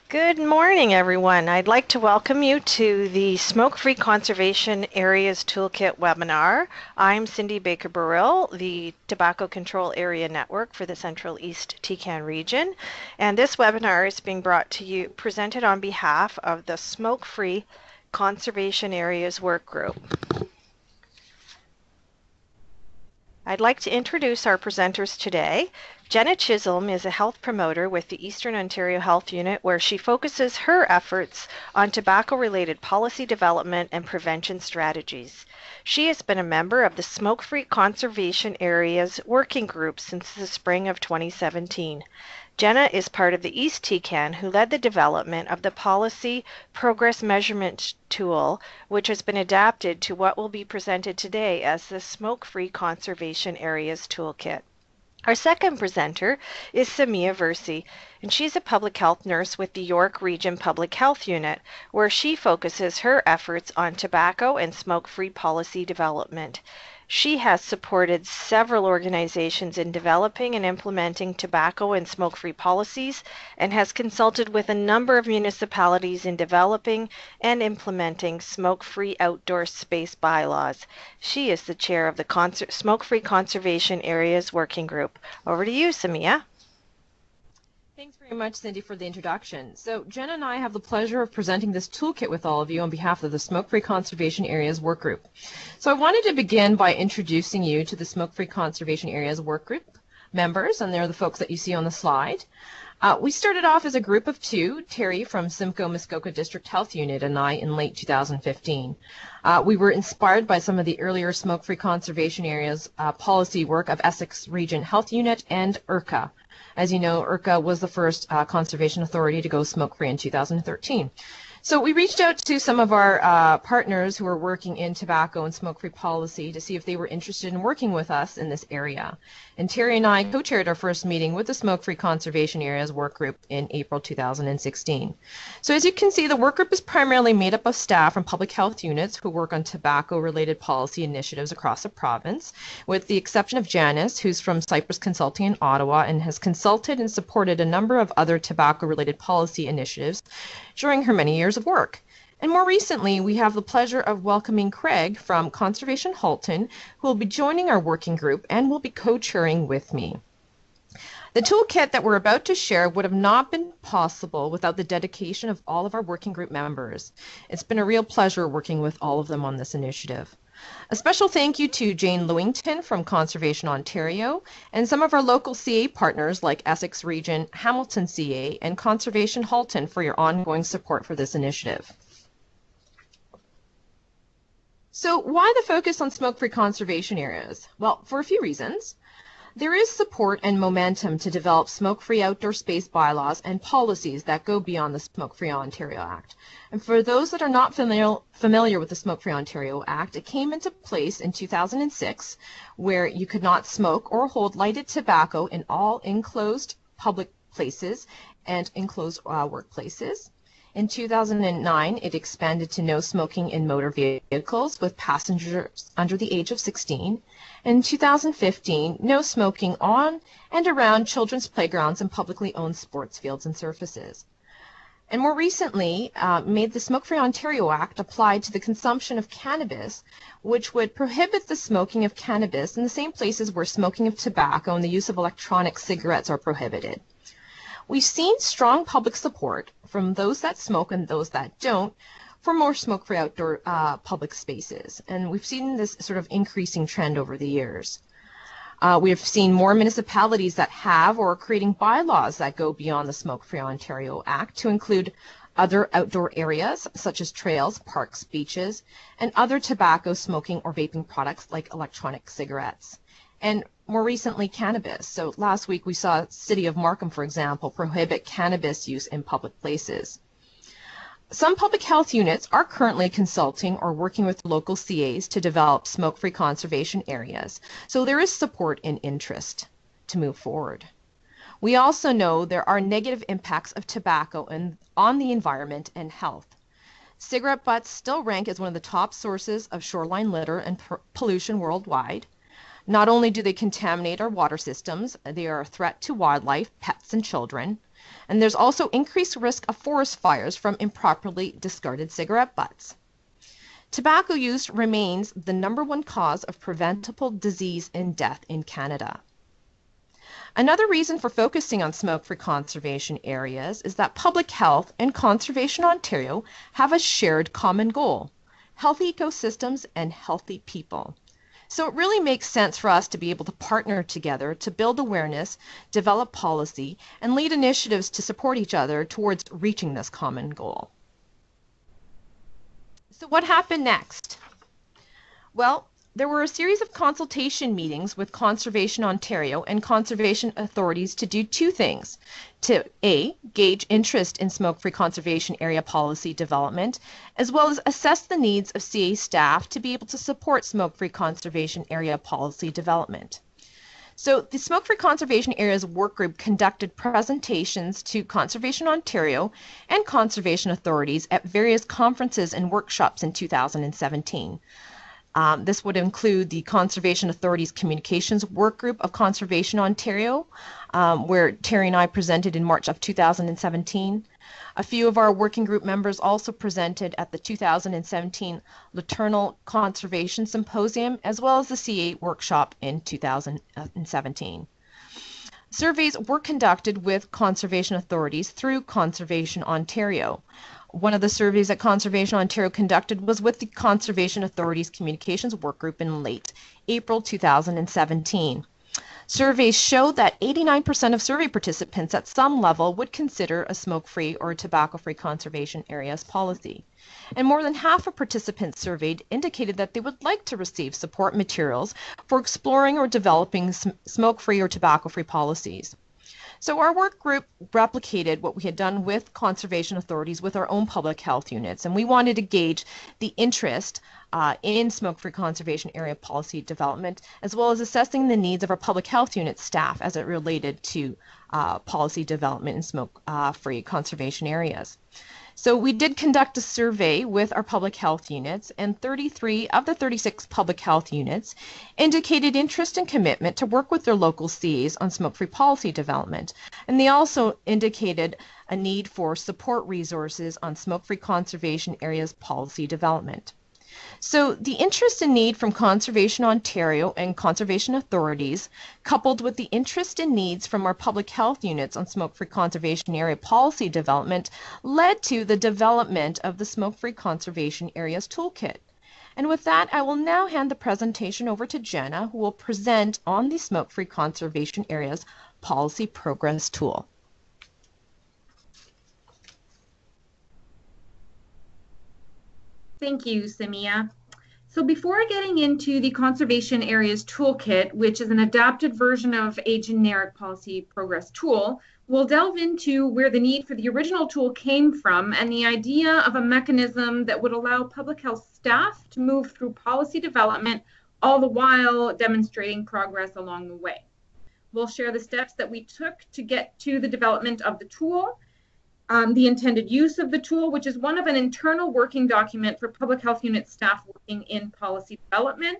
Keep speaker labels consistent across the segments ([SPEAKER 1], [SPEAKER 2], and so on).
[SPEAKER 1] Good morning, everyone. I'd like to welcome you to the Smoke-Free Conservation Areas Toolkit webinar. I'm Cindy Baker-Burrill, the Tobacco Control Area Network for the Central East CETCAN region. And this webinar is being brought to you, presented on behalf of the Smoke-Free Conservation Areas Work Group. I'd like to introduce our presenters today. Jenna Chisholm is a health promoter with the Eastern Ontario Health Unit, where she focuses her efforts on tobacco-related policy development and prevention strategies. She has been a member of the Smoke-Free Conservation Areas Working Group since the spring of 2017. Jenna is part of the East CETCAN, who led the development of the policy progress measurement tool, which has been adapted to what will be presented today as the Smoke-Free Conservation Areas Toolkit. Our second presenter is Samia Versi, and she's a public health nurse with the York Region Public Health Unit, where she focuses her efforts on tobacco and smoke-free policy development. She has supported several organizations in developing and implementing tobacco and smoke-free policies and has consulted with a number of municipalities in developing and implementing smoke-free outdoor space bylaws. She is the chair of the Smoke-Free Conservation Areas Working Group. Over to you, Samia.
[SPEAKER 2] Thanks very much, Cindy, for the introduction. So Jen and I have the pleasure of presenting this toolkit with all of you on behalf of the Smoke-Free Conservation Areas Work Group. So I wanted to begin by introducing you to the Smoke-Free Conservation Areas Work Group members, and they're the folks that you see on the slide. We started off as a group of two, Terry from Simcoe Muskoka District Health Unit and I in late 2015. We were inspired by some of the earlier smoke-free conservation areas policy work of Essex Region Health Unit and IRCA. As you know, IRCA was the first conservation authority to go smoke-free in 2013. So we reached out to some of our partners who are working in tobacco and smoke-free policy to see if they were interested in working with us in this area. And Terry and I co-chaired our first meeting with the Smoke-Free Conservation Areas Work Group in April 2016. So as you can see, the work group is primarily made up of staff from public health units who work on tobacco-related policy initiatives across the province, with the exception of Janice, who's from Cypress Consulting in Ottawa and has consulted and supported a number of other tobacco-related policy initiatives during her many years of work. And more recently, we have the pleasure of welcoming Craig from Conservation Halton, who will be joining our working group and will be co-chairing with me. The toolkit that we're about to share would have not been possible without the dedication of all of our working group members. It's been a real pleasure working with all of them on this initiative. A special thank you to Jane Lewington from Conservation Ontario and some of our local CA partners like Essex Region, Hamilton CA, and Conservation Halton for your ongoing support for this initiative. So why the focus on smoke-free conservation areas? Well, for a few reasons. There is support and momentum to develop smoke-free outdoor space bylaws and policies that go beyond the Smoke-Free Ontario Act. And for those that are not familiar with the Smoke-Free Ontario Act, it came into place in 2006, where you could not smoke or hold lighted tobacco in all enclosed public places and enclosed workplaces. In 2009, it expanded to no smoking in motor vehicles with passengers under the age of 16. In 2015, no smoking on and around children's playgrounds and publicly owned sports fields and surfaces. And more recently, made the Smoke-Free Ontario Act applied to the consumption of cannabis, which would prohibit the smoking of cannabis in the same places where smoking of tobacco and the use of electronic cigarettes are prohibited. We've seen strong public support from those that smoke and those that don't for more smoke-free outdoor public spaces. And we've seen this sort of increasing trend over the years. We have seen more municipalities that have or are creating bylaws that go beyond the Smoke-Free Ontario Act to include other outdoor areas such as trails, parks, beaches, and other tobacco, smoking, or vaping products like electronic cigarettes. And more recently, cannabis. So last week we saw City of Markham, for example, prohibit cannabis use in public places. Some public health units are currently consulting or working with local CAs to develop smoke-free conservation areas. So there is support and interest to move forward. We also know there are negative impacts of tobacco on the environment and health. Cigarette butts still rank as one of the top sources of shoreline litter and pollution worldwide. Not only do they contaminate our water systems, they are a threat to wildlife, pets, and children. And there's also increased risk of forest fires from improperly discarded cigarette butts. Tobacco use remains the #1 cause of preventable disease and death in Canada. Another reason for focusing on smoke-free conservation areas is that public health and Conservation Ontario have a shared common goal: healthy ecosystems and healthy people. So it really makes sense for us to be able to partner together to build awareness, develop policy, and lead initiatives to support each other towards reaching this common goal. So what happened next? Well, there were a series of consultation meetings with Conservation Ontario and conservation authorities to do two things: to A, gauge interest in smoke-free conservation area policy development, as well as assess the needs of CA staff to be able to support smoke-free conservation area policy development. So the Smoke-Free Conservation Areas Work Group conducted presentations to Conservation Ontario and conservation authorities at various conferences and workshops in 2017. This would include the Conservation Authorities Communications Work Group of Conservation Ontario, where Terry and I presented in March of 2017. A few of our working group members also presented at the 2017 Laternal Conservation Symposium, as well as the C8 workshop in 2017. Surveys were conducted with conservation authorities through Conservation Ontario. One of the surveys that Conservation Ontario conducted was with the Conservation Authorities Communications Work Group in late April 2017. Surveys showed that 89% of survey participants at some level would consider a smoke-free or tobacco-free conservation areas policy. And more than half of participants surveyed indicated that they would like to receive support materials for exploring or developing smoke-free or tobacco-free policies. So our work group replicated what we had done with conservation authorities with our own public health units, and we wanted to gauge the interest in smoke-free conservation area policy development, as well as assessing the needs of our public health unit staff as it related to policy development in smoke-free conservation areas. So we did conduct a survey with our public health units, and 33 of the 36 public health units indicated interest and commitment to work with their local CAs on smoke-free policy development. And they also indicated a need for support resources on smoke-free conservation areas policy development. So the interest and need from Conservation Ontario and conservation authorities, coupled with the interest and needs from our public health units on smoke-free conservation area policy development, led to the development of the Smoke-Free Conservation Areas Toolkit. And with that, I will now hand the presentation over to Jenna, who will present on the Smoke-Free Conservation Areas Policy Progress Tool.
[SPEAKER 3] Thank you, Samia. So before getting into the Conservation Areas Toolkit, which is an adapted version of a generic policy progress tool, we'll delve into where the need for the original tool came from and the idea of a mechanism that would allow public health staff to move through policy development, all the while demonstrating progress along the way. We'll share the steps that we took to get to the development of the tool, the intended use of the tool, which is one of an internal working document for public health unit staff working in policy development.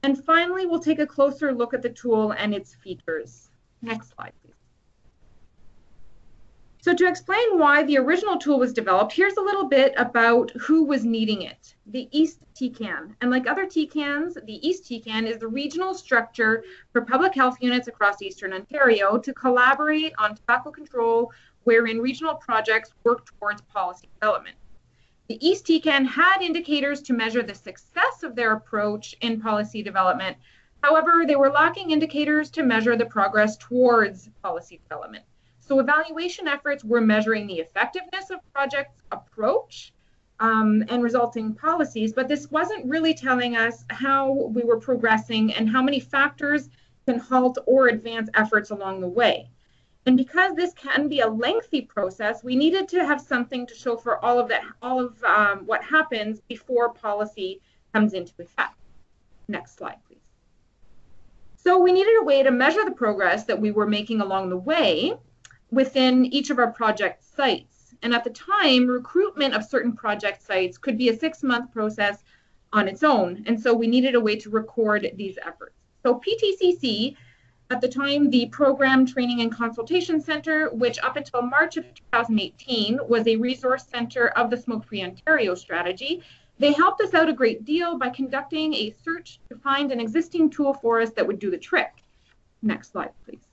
[SPEAKER 3] And finally, we'll take a closer look at the tool and its features. Next slide, please. So to explain why the original tool was developed, here's a little bit about who was needing it. The East CETCAN. And like other TCANs, the East CETCAN is the regional structure for public health units across Eastern Ontario to collaborate on tobacco control, wherein regional projects work towards policy development. The East CETCAN had indicators to measure the success of their approach in policy development. However, they were lacking indicators to measure the progress towards policy development. So evaluation efforts were measuring the effectiveness of project approach and resulting policies, but this wasn't really telling us how we were progressing and how many factors can halt or advance efforts along the way. And because this can be a lengthy process, we needed to have something to show for all of what happens before policy comes into effect. Next slide, please. So we needed a way to measure the progress that we were making along the way within each of our project sites. And at the time, recruitment of certain project sites could be a 6-month process on its own. And so we needed a way to record these efforts. So PTCC At the time, the Program Training and Consultation Center, which up until March of 2018 was a resource center of the Smoke-Free Ontario strategy, they helped us out a great deal by conducting a search to find an existing tool for us that would do the trick. Next slide, please.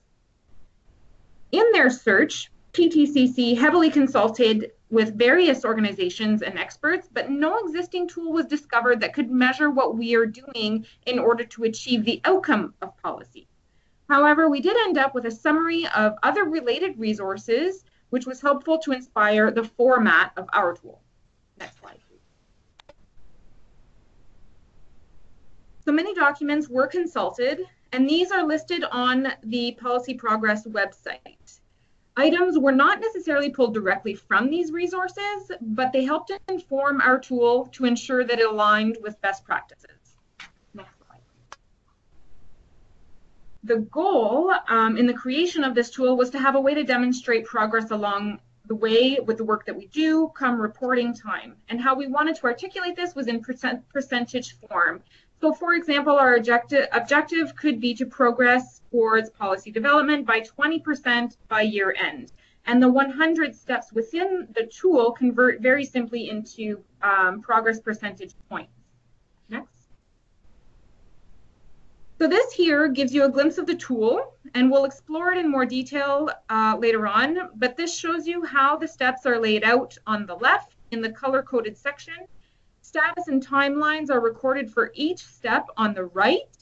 [SPEAKER 3] In their search, PTCC heavily consulted with various organizations and experts, but no existing tool was discovered that could measure what we are doing in order to achieve the outcome of policy. However, we did end up with a summary of other related resources, which was helpful to inspire the format of our tool. Next slide, please. So many documents were consulted, and these are listed on the Policy Progress website. Items were not necessarily pulled directly from these resources, but they helped to inform our tool to ensure that it aligned with best practices. The goal in the creation of this tool was to have a way to demonstrate progress along the way with the work that we do come reporting time. And how we wanted to articulate this was in percentage form. So for example, our objective could be to progress towards policy development by 20% by year end. And the 100 steps within the tool convert very simply into progress percentage points. Next. So this here gives you a glimpse of the tool, and we'll explore it in more detail later on, but this shows you how the steps are laid out on the left in the color-coded section. Status and timelines are recorded for each step on the right,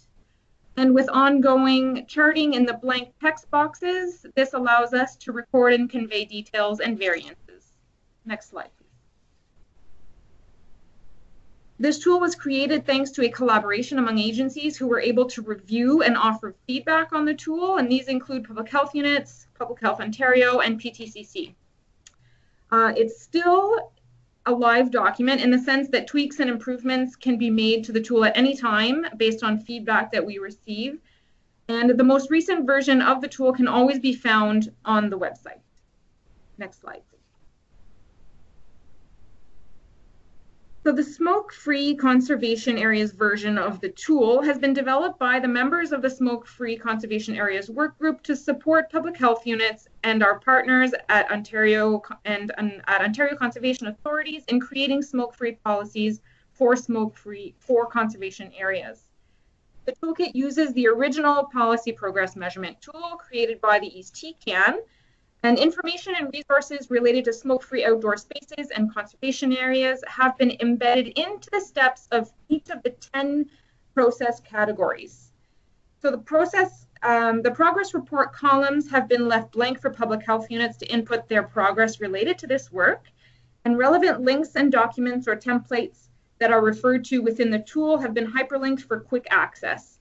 [SPEAKER 3] and with ongoing charting in the blank text boxes, this allows us to record and convey details and variances. Next slide, please. This tool was created thanks to a collaboration among agencies who were able to review and offer feedback on the tool, and these include Public Health Units, Public Health Ontario, and PTCC. It's still a live document in the sense that tweaks and improvements can be made to the tool at any time based on feedback that we receive, and the most recent version of the tool can always be found on the website. Next slide, please. So the Smoke-Free Conservation Areas version of the tool has been developed by the members of the Smoke-Free Conservation Areas Work Group to support public health units and our partners at Ontario and at Ontario Conservation Authorities in creating smoke-free policies for conservation areas. The toolkit uses the original policy progress measurement tool created by the CETCAN, and information and resources related to smoke-free outdoor spaces and conservation areas have been embedded into the steps of each of the 10 process categories. So the progress report columns have been left blank for public health units to input their progress related to this work, and relevant links and documents or templates that are referred to within the tool have been hyperlinked for quick access.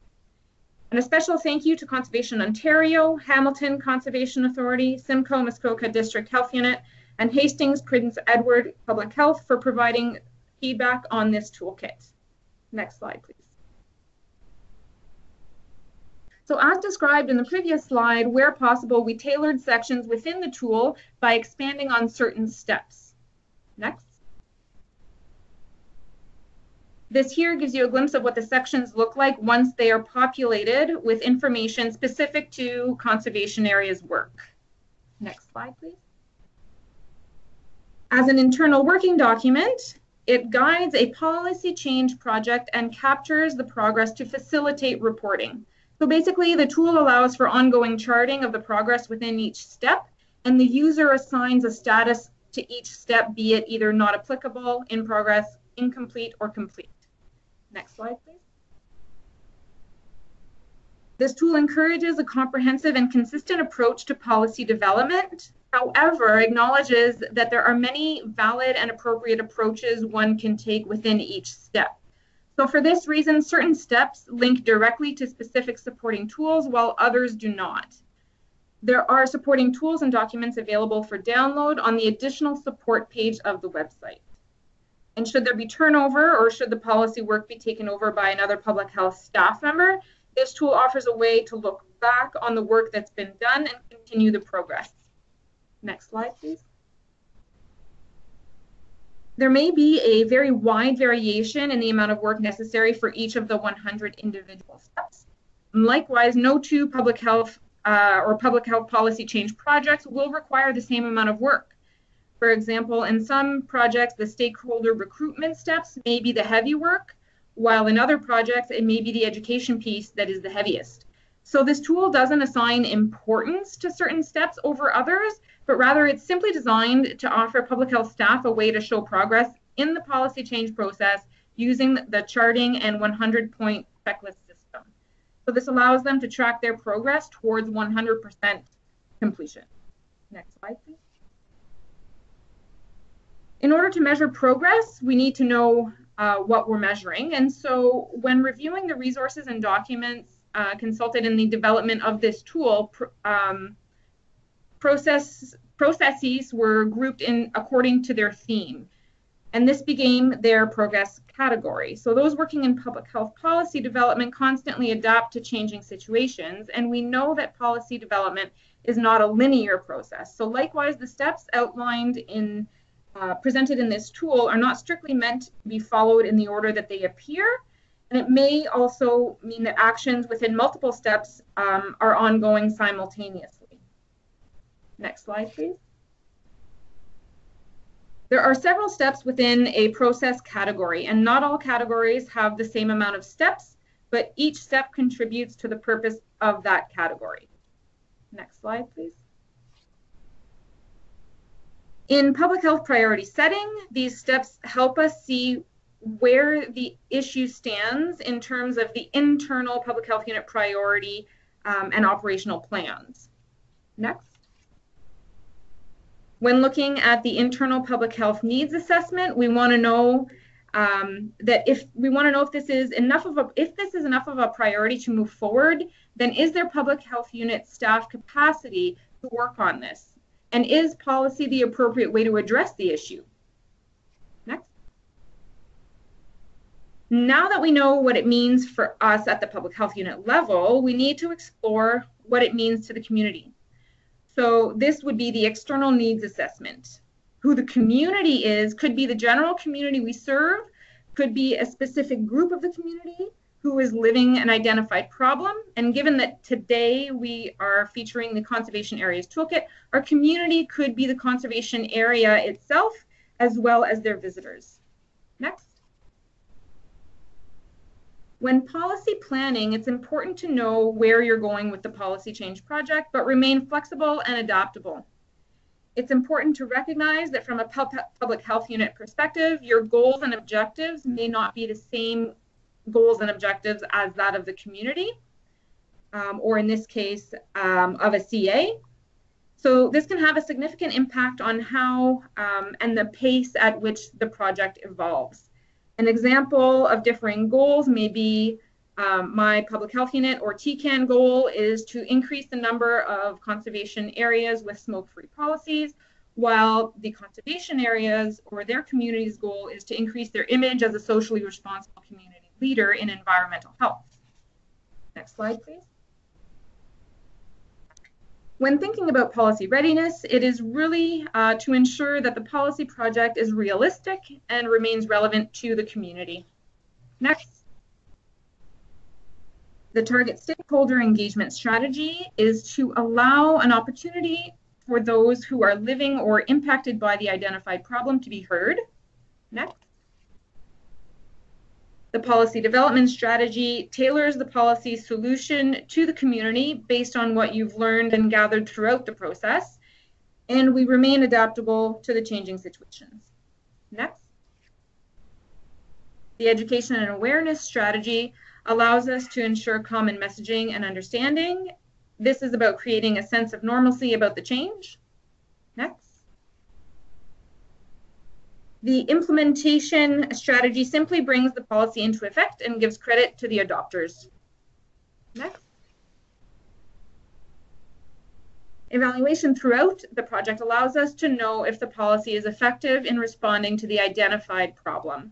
[SPEAKER 3] And a special thank you to Conservation Ontario, Hamilton Conservation Authority, Simcoe Muskoka District Health Unit, and Hastings Prince Edward Public Health for providing feedback on this toolkit. Next slide, please. So as described in the previous slide, where possible, we tailored sections within the tool by expanding on certain steps. Next. This here gives you a glimpse of what the sections look like once they are populated with information specific to conservation areas work. Next slide, please. As an internal working document, it guides a policy change project and captures the progress to facilitate reporting. So basically, the tool allows for ongoing charting of the progress within each step, and the user assigns a status to each step, be it either not applicable, in progress, incomplete, or complete. Next slide, please. This tool encourages a comprehensive and consistent approach to policy development. However, acknowledges that there are many valid and appropriate approaches one can take within each step. So for this reason, certain steps link directly to specific supporting tools while others do not. There are supporting tools and documents available for download on the additional support page of the website. And should there be turnover or should the policy work be taken over by another public health staff member, this tool offers a way to look back on the work that's been done and continue the progress. Next slide, please. There may be a very wide variation in the amount of work necessary for each of the 100 individual steps. Likewise, no two public health or public health policy change projects will require the same amount of work. For example, in some projects, the stakeholder recruitment steps may be the heavy work, while in other projects, it may be the education piece that is the heaviest. So this tool doesn't assign importance to certain steps over others, but rather it's simply designed to offer public health staff a way to show progress in the policy change process using the charting and 100-point checklist system. So this allows them to track their progress towards 100% completion. Next slide, please. In order to measure progress, we need to know what we're measuring. And so when reviewing the resources and documents consulted in the development of this tool, processes were grouped in according to their theme. And this became their progress category. So those working in public health policy development constantly adapt to changing situations. And we know that policy development is not a linear process. So likewise, the steps outlined in presented in this tool are not strictly meant to be followed in the order that they appear. And it may also mean that actions within multiple steps are ongoing simultaneously. Next slide, please. There are several steps within a process category, and not all categories have the same amount of steps, but each step contributes to the purpose of that category. Next slide, please. In public health priority setting, these steps help us see where the issue stands in terms of the internal public health unit priority and operational plans. Next. When looking at the internal public health needs assessment, we want to know if this is enough of a priority to move forward, then is there public health unit staff capacity to work on this? And is policy the appropriate way to address the issue? Next. Now that we know what it means for us at the public health unit level, we need to explore what it means to the community. So this would be the external needs assessment. Who the community is could be the general community we serve, could be a specific group of the community who is living an identified problem. And given that today we are featuring the Conservation Areas Toolkit, our community could be the conservation area itself, as well as their visitors. Next. When policy planning, it's important to know where you're going with the policy change project, but remain flexible and adaptable. It's important to recognize that from a public health unit perspective, your goals and objectives may not be the same goals and objectives as that of the community, or in this case, of a CA. So this can have a significant impact on how and the pace at which the project evolves. An example of differing goals may be my public health unit or CETCAN goal is to increase the number of conservation areas with smoke-free policies, while the conservation areas or their community's goal is to increase their image as a socially responsible community leader in environmental health. Next slide, please. When thinking about policy readiness, it is really to ensure that the policy project is realistic and remains relevant to the community. Next. The target stakeholder engagement strategy is to allow an opportunity for those who are living or impacted by the identified problem to be heard. Next. The policy development strategy tailors the policy solution to the community based on what you've learned and gathered throughout the process, and we remain adaptable to the changing situations. Next. The education and awareness strategy allows us to ensure common messaging and understanding. This is about creating a sense of normalcy about the change. Next. The implementation strategy simply brings the policy into effect and gives credit to the adopters. Next. Evaluation throughout the project allows us to know if the policy is effective in responding to the identified problem.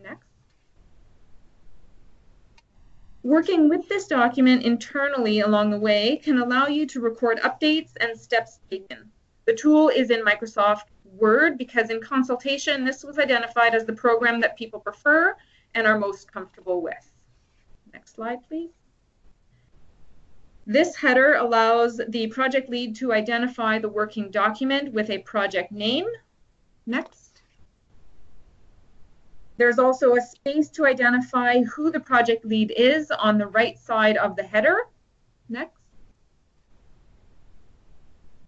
[SPEAKER 3] Next. Working with this document internally along the way can allow you to record updates and steps taken. The tool is in Microsoft Word because in consultation, this was identified as the program that people prefer and are most comfortable with. Next slide, please. This header allows the project lead to identify the working document with a project name. Next. There's also a space to identify who the project lead is on the right side of the header. Next.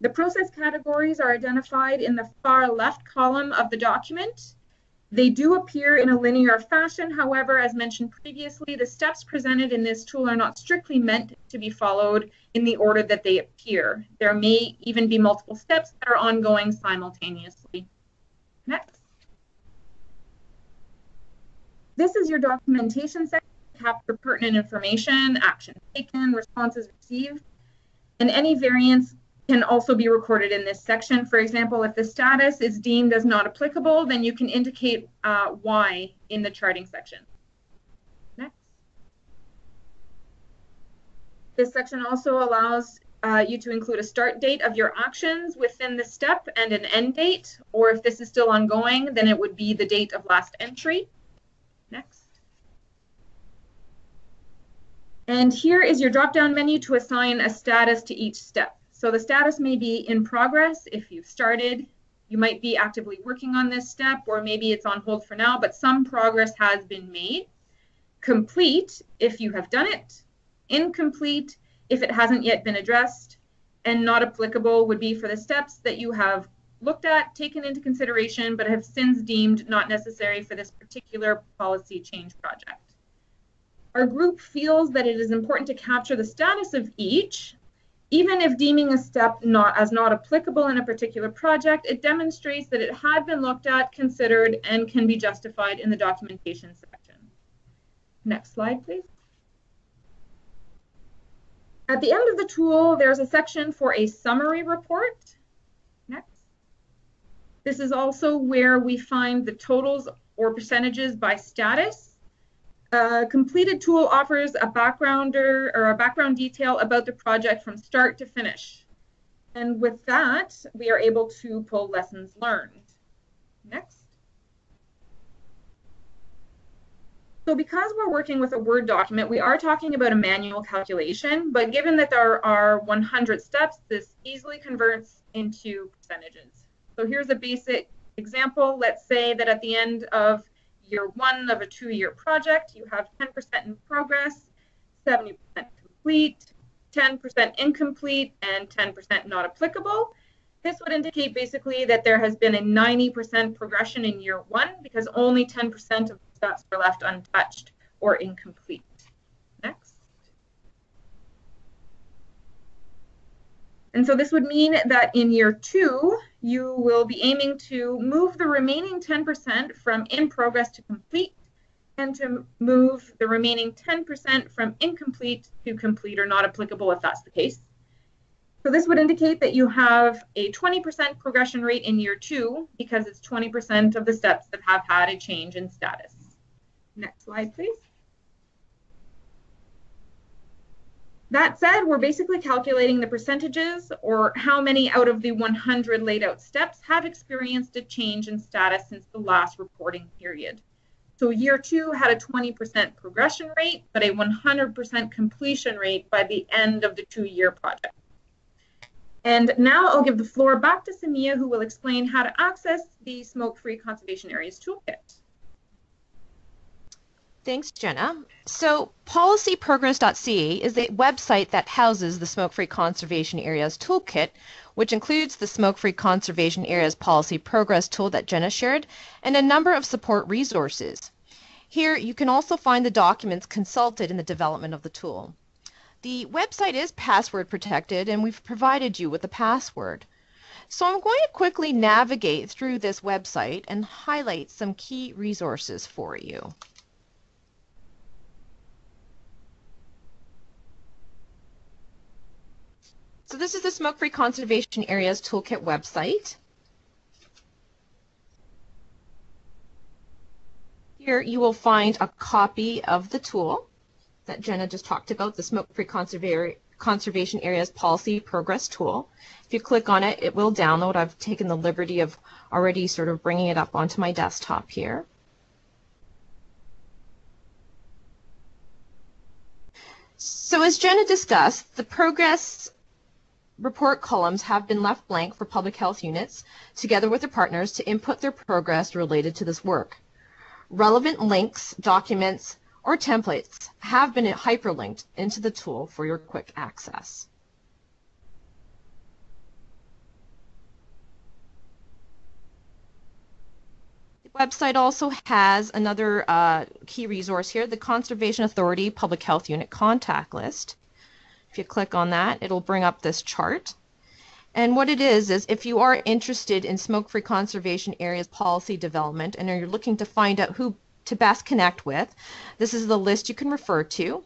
[SPEAKER 3] The process categories are identified in the far left column of the document. They do appear in a linear fashion. However, as mentioned previously, the steps presented in this tool are not strictly meant to be followed in the order that they appear. There may even be multiple steps that are ongoing simultaneously. Next. This is your documentation section to capture pertinent information, actions taken, responses received, and any variance can also be recorded in this section. For example, if the status is deemed as not applicable, then you can indicate why in the charting section. Next. This section also allows you to include a start date of your actions within the step and an end date, or if this is still ongoing, then it would be the date of last entry. Next. And here is your drop-down menu to assign a status to each step. So the status may be in progress if you've started. You might be actively working on this step, or maybe it's on hold for now, but some progress has been made. Complete if you have done it. Incomplete if it hasn't yet been addressed. And not applicable would be for the steps that you have looked at, taken into consideration, but have since deemed not necessary for this particular policy change project. Our group feels that it is important to capture the status of each. Even if deeming a step not applicable in a particular project, it demonstrates that it had been looked at, considered, and can be justified in the documentation section. Next slide, please. At the end of the tool, there's a section for a summary report. Next. This is also where we find the totals or percentages by status. A completed tool offers a background detail about the project from start to finish. And with that, we are able to pull lessons learned. Next. So because we're working with a Word document, we are talking about a manual calculation, but given that there are 100 steps, this easily converts into percentages. So here's a basic example. Let's say that at the end of year 1 of a 2-year project, you have 10% in progress, 70% complete, 10% incomplete, and 10% not applicable. This would indicate basically that there has been a 90% progression in year 1 because only 10% of the steps were left untouched or incomplete. Next. And so this would mean that in year 2, you will be aiming to move the remaining 10% from in progress to complete, and to move the remaining 10% from incomplete to complete or not applicable if that's the case. So this would indicate that you have a 20% progression rate in year 2 because it's 20% of the steps that have had a change in status. Next slide, please. That said, we're basically calculating the percentages, or how many out of the 100 laid out steps have experienced a change in status since the last reporting period. So year 2 had a 20% progression rate, but a 100% completion rate by the end of the 2-year project. And now I'll give the floor back to Samia, who will explain how to access the Smoke-Free Conservation Areas Toolkit.
[SPEAKER 2] Thanks, Jenna. So policyprogress.ca is the website that houses the Smoke-Free Conservation Areas Toolkit, which includes the Smoke-Free Conservation Areas Policy Progress tool that Jenna shared, and a number of support resources. Here you can also find the documents consulted in the development of the tool. The website is password protected, and we've provided you with a password. So I'm going to quickly navigate through this website and highlight some key resources for you. So this is the Smoke-Free Conservation Areas Toolkit website. Here you will find a copy of the tool that Jenna just talked about, the Smoke-Free Conservation Areas Policy Progress tool. If you click on it, it will download. I've taken the liberty of already sort of bringing it up onto my desktop here. So as Jenna discussed, the progress report columns have been left blank for public health units, together with their partners, to input their progress related to this work. Relevant links, documents, or templates have been hyperlinked into the tool for your quick access. The website also has another key resource here, the Conservation Authority Public Health Unit contact list. If you click on that, it'll bring up this chart. And what it is if you are interested in smoke-free conservation areas policy development and you're looking to find out who to best connect with, this is the list you can refer to.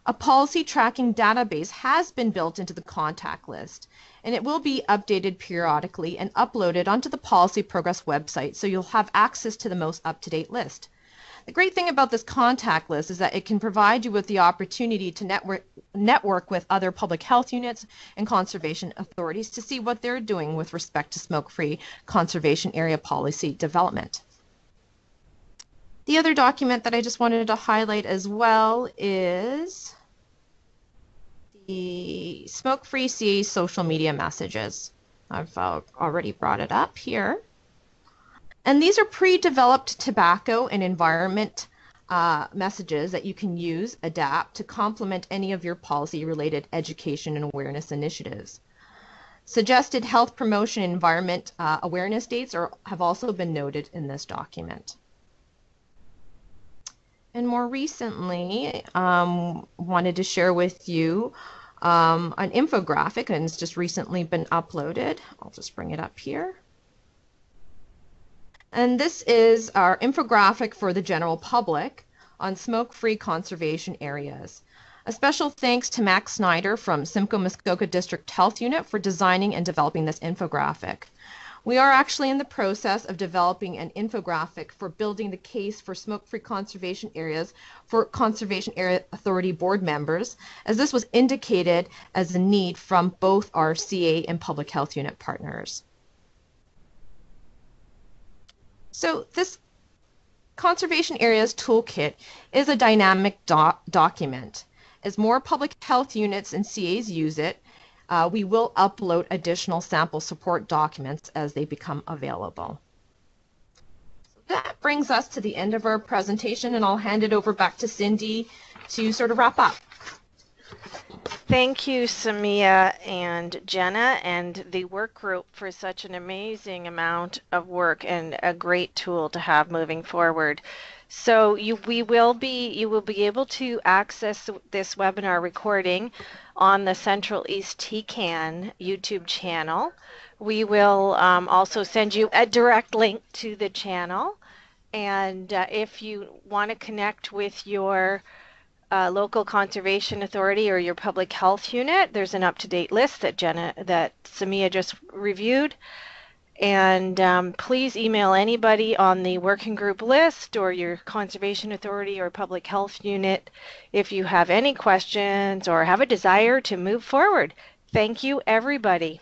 [SPEAKER 2] A policy tracking database has been built into the contact list, and it will be updated periodically and uploaded onto the Policy Progress website, so you'll have access to the most up-to-date list. The great thing about this contact list is that it can provide you with the opportunity to network with other public health units and conservation authorities to see what they're doing with respect to smoke-free conservation area policy development. The other document that I just wanted to highlight as well is the smoke-free CA social media messages. I've already brought it up here. And these are pre-developed tobacco and environment messages that you can use, adapt to complement any of your policy-related education and awareness initiatives. Suggested health promotion and environment awareness dates have also been noted in this document. And more recently, wanted to share with you an infographic, and it's just recently been uploaded. I'll just bring it up here. And this is our infographic for the general public on smoke-free conservation areas. A special thanks to Max Snyder from Simcoe-Muskoka District Health Unit for designing and developing this infographic. We are actually in the process of developing an infographic for building the case for smoke-free conservation areas for Conservation Area Authority board members, as this was indicated as a need from both our CA and public health unit partners. So this Conservation Areas Toolkit is a dynamic document. As more public health units and CAs use it, we will upload additional sample support documents as they become available. So that brings us to the end of our presentation, and I'll hand it over back to Cindy to sort of wrap up.
[SPEAKER 1] Thank you, Samia and Jenna and the work group for such an amazing amount of work and a great tool to have moving forward. So you will be able to access this webinar recording on the Central East TCAN YouTube channel. We will also send you a direct link to the channel. And if you want to connect with your local conservation authority or your public health unit, there's an up-to-date list that Samia just reviewed. And please email anybody on the working group list or your conservation authority or public health unit if you have any questions or have a desire to move forward. Thank you, everybody.